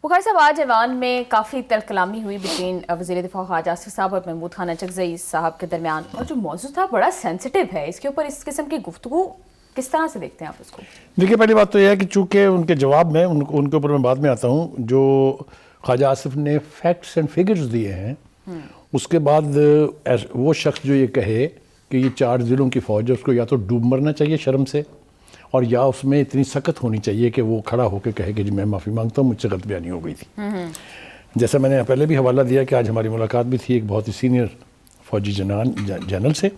بخاری صاحب، آج ایوان میں کافی تلخ کلامی ہوئی بٹوین وزیر دفاع خواجہ آصف صاحب اور محمود خان اچکزئی صاحب کے درمیان، اور جو موضوع تھا بڑا سینسٹیو ہے، اس کے اوپر اس قسم کی گفتگو کس طرح سے دیکھتے ہیں آپ اس کو؟ دیکھیے، پہلی بات تو یہ ہے کہ چونکہ ان کے جواب میں ان کے اوپر میں بعد میں آتا ہوں، جو خواجہ آصف نے فیکٹس اینڈ فگرز دیے ہیں، اس کے بعد وہ شخص جو یہ کہے کہ یہ 4 ضلعوں کی فوج ہے، اس کو یا تو ڈوب مرنا چاہیے شرم سے، اور یا اس میں اتنی سخت ہونی چاہیے کہ وہ کھڑا ہو کے کہے کہ جی میں معافی مانگتا ہوں، مجھ سے غلط بیانی ہو گئی تھی۔ جیسا میں نے پہلے بھی حوالہ دیا کہ آج ہماری ملاقات بھی تھی ایک بہت ہی سینئر فوجی جنرل سے،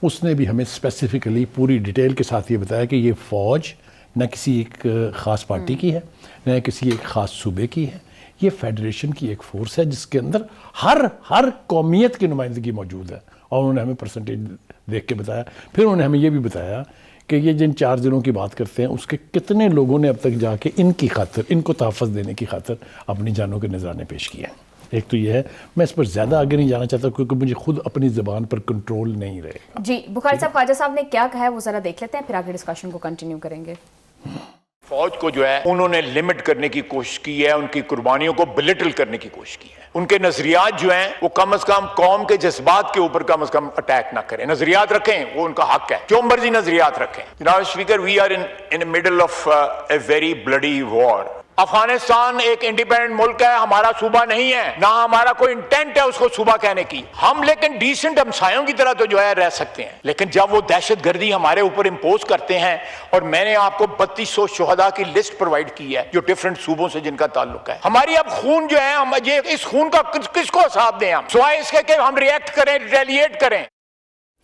اس نے بھی ہمیں اسپیسیفکلی پوری ڈیٹیل کے ساتھ یہ بتایا کہ یہ فوج نہ کسی ایک خاص پارٹی کی ہے، نہ کسی ایک خاص صوبے کی ہے، یہ فیڈریشن کی ایک فورس ہے جس کے اندر ہر قومیت کی نمائندگی موجود ہے، اور انہوں نے ہمیں پرسنٹیج دیکھ کے بتایا۔ پھر انہوں نے ہمیں یہ بھی بتایا کہ یہ جن 4 ضلعوں کی بات کرتے ہیں، اس کے کتنے لوگوں نے اب تک جا کے ان کی خاطر، ان کو تحفظ دینے کی خاطر اپنی جانوں کے نذرانے پیش کیے ہیں۔ ایک تو یہ ہے، میں اس پر زیادہ آگے نہیں جانا چاہتا کیونکہ مجھے خود اپنی زبان پر کنٹرول نہیں رہے گا۔ جی بخاری صاحب، خواجہ صاحب نے کیا کہا ہے وہ ذرا دیکھ لیتے ہیں، پھر آگے ڈسکشن کو کنٹینیو کریں گے۔ فوج کو جو ہے انہوں نے لمٹ کرنے کی کوشش کی ہے، ان کی قربانیوں کو بلٹل کرنے کی کوشش کی ہے۔ ان کے نظریات جو ہیں وہ کم از کم قوم کے جذبات کے اوپر کم از کم اٹیک نہ کریں۔ نظریات رکھیں، وہ ان کا حق ہے، جو مرضی نظریات رکھیں۔ جناب speaker, we are in middle of a very bloody war. Afghanistan ایک انڈیپینڈنٹ ملک ہے، ہمارا صوبہ نہیں ہے، نہ ہمارا کوئی انٹینٹ ہے اس کو صوبہ کہنے کی۔ ہم لیکن ڈیسنٹ ہمسایوں کی طرح تو جو ہے رہ سکتے ہیں، لیکن جب وہ دہشت گردی ہمارے اوپر امپوز کرتے ہیں، اور میں نے آپ کو 3200 شہداء کی لسٹ پرووائڈ کی ہے جو ڈفرنٹ صوبوں سے جن کا تعلق ہے۔ ہماری اب خون جو ہے، ہم یہ اس خون کا کس کو حساب دیں ہم، سوائے اس کے کہ ہم ریئیکٹ کریں، ریٹیلیٹ کریں۔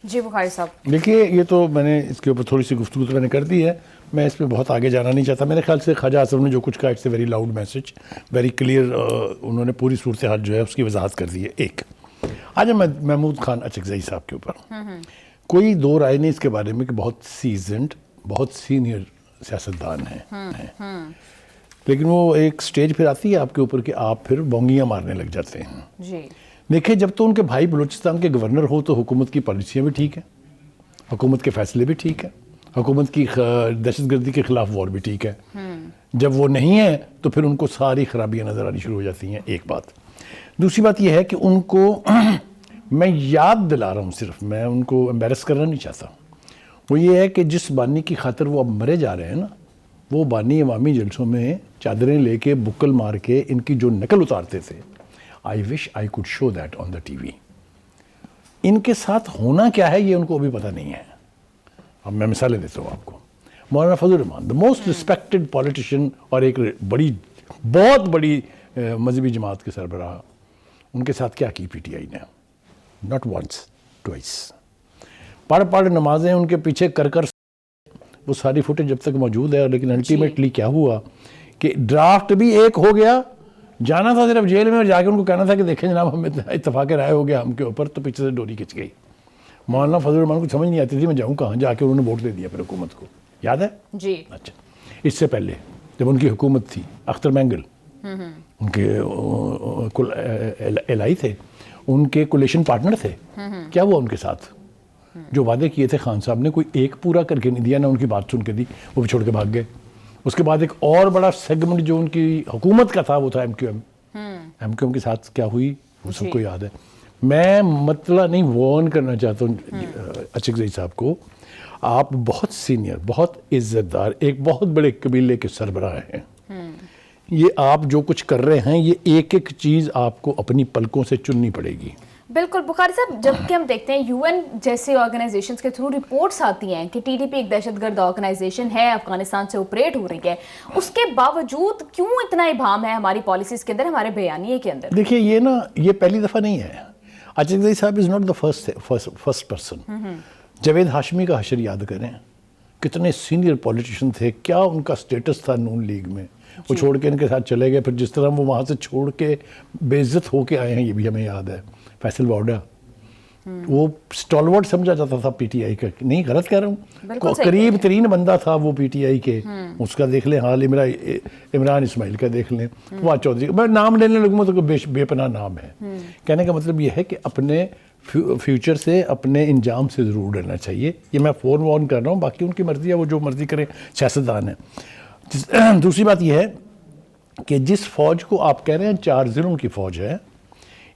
جی بخاری صاحب، دیکھیے، یہ تو میں نے اس کے اوپر تھوڑی سی گفتگو تو میں نے کر دی ہے، میں اس پہ بہت آگے جانا نہیں چاہتا۔ میرے خیال سے خواجہ آصف نے جو کچھ کہا، it's a very loud message, very clear, انہوں نے پوری صورتحال جو ہے اس کی وضاحت کر دی ہے۔ ایک آج ہم محمود خان اچکزئی صاحب کے اوپر کوئی دو رائے نہیں اس کے بارے میں کہ بہت سیزنڈ، بہت سینئر سیاستدان ہیں، لیکن وہ ایک سٹیج پھر آتی ہے آپ کے اوپر کہ آپ پھر بونگیاں مارنے لگ جاتے ہیں۔ جی دیکھیں، جب تو ان کے بھائی بلوچستان کے گورنر ہو تو حکومت کی پالیسیاں بھی ٹھیک ہیں، حکومت کے فیصلے بھی ٹھیک ہیں، حکومت کی دہشت گردی کے خلاف وار بھی ٹھیک ہے۔ جب وہ نہیں ہے تو پھر ان کو ساری خرابیاں نظر آنی شروع ہو جاتی ہیں، ایک بات۔ دوسری بات یہ ہے کہ ان کو میں یاد دلا رہا ہوں، صرف میں ان کو امبیرس کرنا نہیں چاہتا، وہ یہ ہے کہ جس بانی کی خاطر وہ اب مرے جا رہے ہیں نا، وہ بانی عوامی جلسوں میں چادریں لے کے بکل مار کے ان کی جو نقل اتارتے تھے، I wish I could show that on the TV۔ ان کے ساتھ ہونا کیا ہے یہ ان کو ابھی پتہ نہیں ہے۔ اب میں مثالیں دیتا ہوں آپ کو۔ مولانا فضل الرحمان، the most respected politician، اور ایک بہت بڑی مذہبی جماعت کے سربراہ، ان کے ساتھ کیا کی پی ٹی آئی نے؟ not once, twice۔ پڑھ نمازیں ان کے پیچھے کر وہ ساری فوٹیج جب تک موجود ہے، لیکن الٹیمیٹلی کیا ہوا کہ ڈرافٹ بھی ایک ہو گیا، جانا تھا صرف جیل میں، اور جا کے ان کو کہنا تھا کہ دیکھیں جناب ہمیں اتفاق رائے ہو گیا ہم کے اوپر، تو پیچھے سے ڈوری کھچ گئی۔ مولانا فضل الرحمان کو سمجھ نہیں آتی تھی میں جاؤں کہاں، جا کے انہوں نے ووٹ دے دیا پھر حکومت کو، یاد ہے؟ جی اچھا، اس سے پہلے جب ان کی حکومت تھی، اختر مینگل ان کے الہی تھے، ان کے کولیشن پارٹنر تھے، کیا ہوا ان کے ساتھ؟ جو وعدے کیے تھے خان صاحب نے کوئی ایک پورا کر کے نہیں دیا، نہ ان کی بات سن کے دی، وہ بھی چھوڑ کے بھاگ گئے۔ اس کے بعد ایک اور بڑا سیگمنٹ جو ان کی حکومت کا تھا وہ تھا ایم کیو ایم کے ساتھ کیا ہوئی وہ سب کو یاد ہے۔ میں مطلب نہیں وارن کرنا چاہتا ہوں اچکزئی صاحب کو، آپ بہت سینئر، بہت عزت دار، ایک بہت بڑے قبیلے کے سربراہ ہیں، یہ آپ جو کچھ کر رہے ہیں، یہ ایک ایک چیز آپ کو اپنی پلکوں سے چننی پڑے گی۔ بالکل بخاری صاحب، جب کہ ہم دیکھتے ہیں یو این جیسے آرگنائزیشنز کے تھرو رپورٹس آتی ہیں کہ ٹی ڈی پی ایک دہشت گرد آرگنائزیشن ہے، افغانستان سے آپریٹ ہو رہی ہے، اس کے باوجود کیوں اتنا ابہام ہے ہماری پالیسیز کے اندر، ہمارے بیانیے کے اندر؟ دیکھیے، یہ پہلی دفعہ نہیں ہے۔ اچکزئی صاحب is not the first person. Javed Hashmi کا حشر یاد کریں، کتنے سینئر پولیٹیشین تھے، کیا ان کا سٹیٹس تھا نون لیگ میں، وہ چھوڑ کے ان کے ساتھ چلے گئے، پھر جس طرح وہ وہاں سے چھوڑ کے بے عزت ہو کے آئے ہیں یہ بھی ہمیں یاد ہے۔ فیصل واؤڈا، وہ سٹالورٹ سمجھا جاتا تھا پی ٹی آئی کا، نہیں غلط کہہ رہا ہوں، قریب ترین بندہ تھا وہ پی ٹی آئی کے، اس کا دیکھ لیں حال، عمران اسماعیل کا دیکھ لیں، فواد چودھری، میں نام لینے لگوں تو بے پناہ نام ہے۔ کہنے کا مطلب یہ ہے کہ اپنے فیوچر سے، اپنے انجام سے ضرور ڈرنا چاہیے، یہ میں فور وارن کر رہا ہوں، باقی ان کی مرضی ہے، وہ جو مرضی کریں، سیاستدان ہیں۔ دوسری بات یہ ہے کہ جس فوج کو آپ کہہ رہے ہیں 4 ضلعوں کی فوج ہے،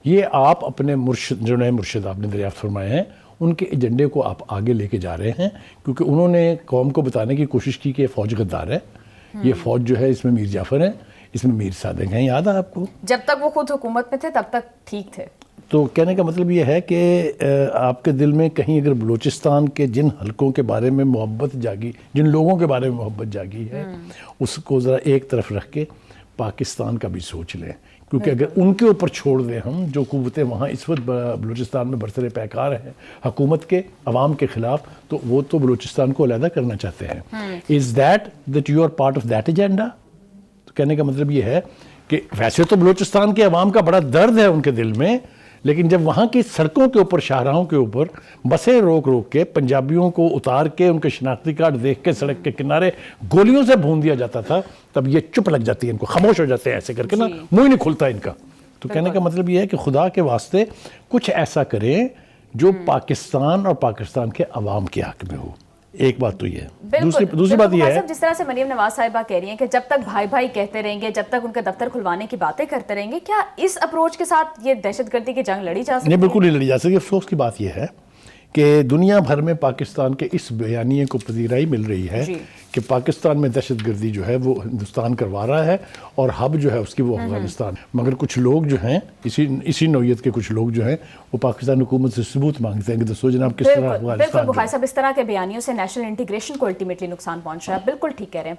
یہ آپ اپنے مرشد، جو نئے مرشد آپ نے دریافت فرمائے ہیں، ان کے ایجنڈے کو آپ آگے لے کے جا رہے ہیں، کیونکہ انہوں نے قوم کو بتانے کی کوشش کی کہ یہ فوج غدار ہے، یہ فوج جو ہے اس میں میر جعفر ہے، اس میں میر صادق ہیں، یاد ہے آپ کو؟ جب تک وہ خود حکومت میں تھے تب تک ٹھیک تھے. تو کہنے کا مطلب یہ ہے کہ آپ کے دل میں کہیں اگر بلوچستان کے جن حلقوں کے بارے میں محبت جاگی، جن لوگوں کے بارے میں محبت جاگی ہے، اس کو ذرا ایک طرف رکھ کے پاکستان کا بھی سوچ لیں، کیونکہ اگر ان کے اوپر چھوڑ دیں ہم، جو قوتیں وہاں اس وقت بلوچستان میں برسر پیکار ہیں حکومت کے عوام کے خلاف، تو وہ تو بلوچستان کو علیحدہ کرنا چاہتے ہیں. Is that you are part of that agenda? تو کہنے کا مطلب یہ ہے کہ ویسے تو بلوچستان کے عوام کا بڑا درد ہے ان کے دل میں، لیکن جب وہاں کی سڑکوں کے اوپر، شاہراہوں کے اوپر بسیں روک روک کے پنجابیوں کو اتار کے ان کے شناختی کارڈ دیکھ کے سڑک کے کنارے گولیوں سے بھون دیا جاتا تھا، تب یہ چپ لگ جاتی ہے، ان کو خاموش ہو جاتے ہیں ایسے کر کے نا، منہ ہی نہیں کھلتا ان کا. تو کہنے کا مطلب یہ ہے کہ خدا کے واسطے کچھ ایسا کریں جو پاکستان اور پاکستان کے عوام کے حق میں ہو. ایک بات تو یہ ہے. دوسری بات یہ ہے، جس طرح سے مریم نواز صاحبہ کہہ رہی ہیں کہ جب تک بھائی بھائی کہتے رہیں گے، جب تک ان کے دفتر کھلوانے کی باتیں کرتے رہیں گے، کیا اس اپروچ کے ساتھ یہ دہشت گردی کی جنگ لڑی جا سکتی ہے؟ نہیں، بالکل نہیں لڑی جا سکتی. افسوس کی بات یہ ہے کہ دنیا بھر میں پاکستان کے اس بیانیے کو پذیرائی مل رہی ہے کہ پاکستان میں دہشت گردی جو ہے وہ ہندوستان کروا رہا ہے اور ہب جو ہے اس کی وہ افغانستان. مگر کچھ لوگ جو ہیں، اسی نوعیت کے کچھ لوگ جو ہیں، وہ پاکستان حکومت سے ثبوت مانگتے ہیں کہ دسو جناب کس طرح بالکل افغانستان. بخاری صاحب، اس طرح کے بیانیوں سے نیشنل انٹیگریشن کو الٹیمیٹلی نقصان پہنچ رہا ہے. بالکل ٹھیک کہہ رہے ہیں.